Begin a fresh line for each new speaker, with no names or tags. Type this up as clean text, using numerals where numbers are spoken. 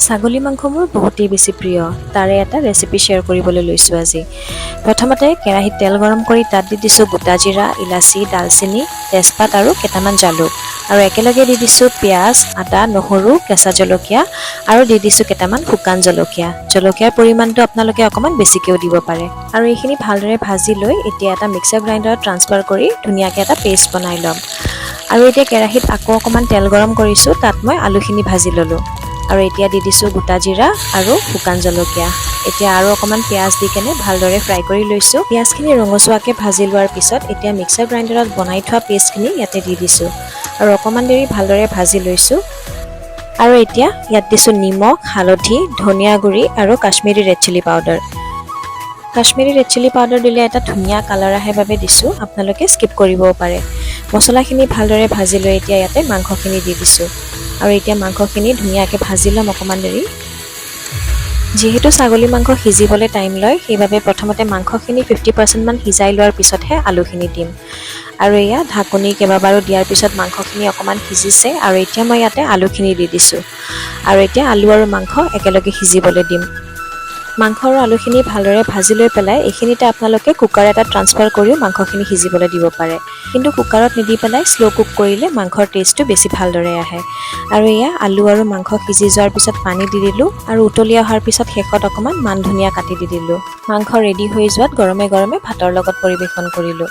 ছাগলী মাংস মোৰ বহুতেই বেছি প্ৰিয়। তাৰে এটা ৰেচিপি শ্বেয়াৰ কৰিবলৈ লৈছোঁ আজি। প্ৰথমতে কেৰাহীত তেল গৰম কৰি তাত দি দিছোঁ গোটা জিৰা, ইলাচি, ডালচেনি, তেজপাত আৰু কেইটামান জালুক। আৰু একেলগে দি দিছোঁ পিঁয়াজ, আদা, নহৰু, কেঁচা জলকীয়া আৰু দি দিছোঁ কেইটামান শুকান জলকীয়া। জলকীয়াৰ পৰিমাণটো আপোনালোকে অকণমান বেছিকৈও দিব পাৰে। আৰু এইখিনি ভালদৰে ভাজি লৈ এতিয়া এটা মিক্সাৰ গ্ৰাইণ্ডাৰত ট্ৰান্সফাৰ কৰি ধুনীয়াকৈ এটা পেষ্ট বনাই ল'ম। আৰু এতিয়া কেৰাহীত আকৌ অকণমান তেল গৰম কৰিছোঁ, তাত মই আলুখিনি ভাজি ল'লোঁ। আৰু এতিয়া দি দিছোঁ গোটা জিৰা আৰু শুকান জলকীয়া। এতিয়া আৰু অকণমান পিঁয়াজ দি কেনে ভালদৰে ফ্ৰাই কৰি লৈছোঁ। পিঁয়াজখিনি ৰঙচুৱাকৈ ভাজি লোৱাৰ পিছত এতিয়া মিক্সাৰ গ্ৰাইণ্ডাৰত বনাই থোৱা পেষ্টখিনি ইয়াতে দি দিছোঁ আৰু অকণমান দেৰি ভালদৰে ভাজি লৈছোঁ। আৰু এতিয়া ইয়াত দিছোঁ নিমখ, হালধি, ধনিয়া গুড়ি আৰু Kashmiri red chilli powder. Kashmiri red chilli powder দিলে এটা ধুনীয়া কালাৰ আহে বাবে দিছোঁ, আপোনালোকে স্কিপ কৰিবও পাৰে। মছলাখিনি ভালদৰে ভাজি লৈ এতিয়া ইয়াতে মাংসখিনি দি দিছোঁ। আৰু এতিয়া মাংসখিনি ধুনীয়াকৈ ভাজি ল'ম অকণমান দেৰি। যিহেতু ছাগলী মাংস সিজিবলৈ টাইম লয়, সেইবাবে প্ৰথমতে মাংসখিনি 50% মান সিজাই লোৱাৰ পিছতহে আলুখিনি দিম। আৰু এয়া ঢাকনি কেইবাবাৰো দিয়াৰ পিছত মাংসখিনি অকণমান সিজিছে আৰু এতিয়া মই ইয়াতে আলুখিনি দি দিছোঁ। আৰু এতিয়া আলু আৰু মাংস একেলগে সিজিবলৈ দিম। মাংস আৰু আলুখিনি ভালদৰে ভাজি লৈ পেলাই এইখিনিতে আপোনালোকে কুকাৰ এটাত ট্ৰান্সফাৰ কৰিও মাংসখিনি সিজিবলৈ দিব পাৰে। কিন্তু কুকাৰত নিদি পেলাই শ্ল' কুক কৰিলে মাংসৰ টেষ্টটো বেছি ভালদৰে আহে। আৰু এয়া আলু আৰু মাংস সিজি যোৱাৰ পিছত পানী দি দিলোঁ আৰু উতলি অহাৰ পিছত শেষত অকণমান মান ধনিয়া কাটি দি দিলোঁ। মাংস ৰেডি হৈ যোৱাত গৰমে গৰমে ভাতৰ লগত পৰিৱেশন কৰিলোঁ।